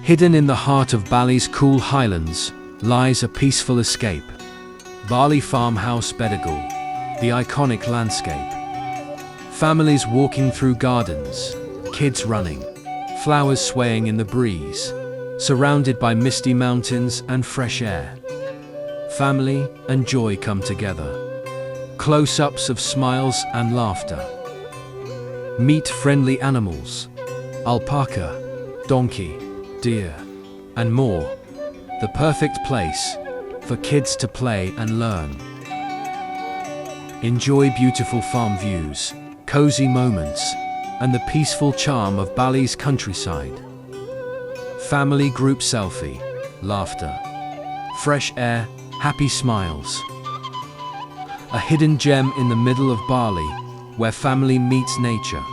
Hidden in the heart of Bali's cool highlands lies a peaceful escape. Bali Farm House, Bedugul, the iconic landscape. Families walking through gardens, kids running, flowers swaying in the breeze, surrounded by misty mountains and fresh air. Family and joy come together. Close-ups of smiles and laughter. Meet friendly animals, alpaca, donkey, deer, and more. The perfect place for kids to play and learn. Enjoy beautiful farm views, cozy moments, and the peaceful charm of Bali's countryside. Family group selfie, laughter, fresh air, happy smiles. A hidden gem in the middle of Bali, where family meets nature.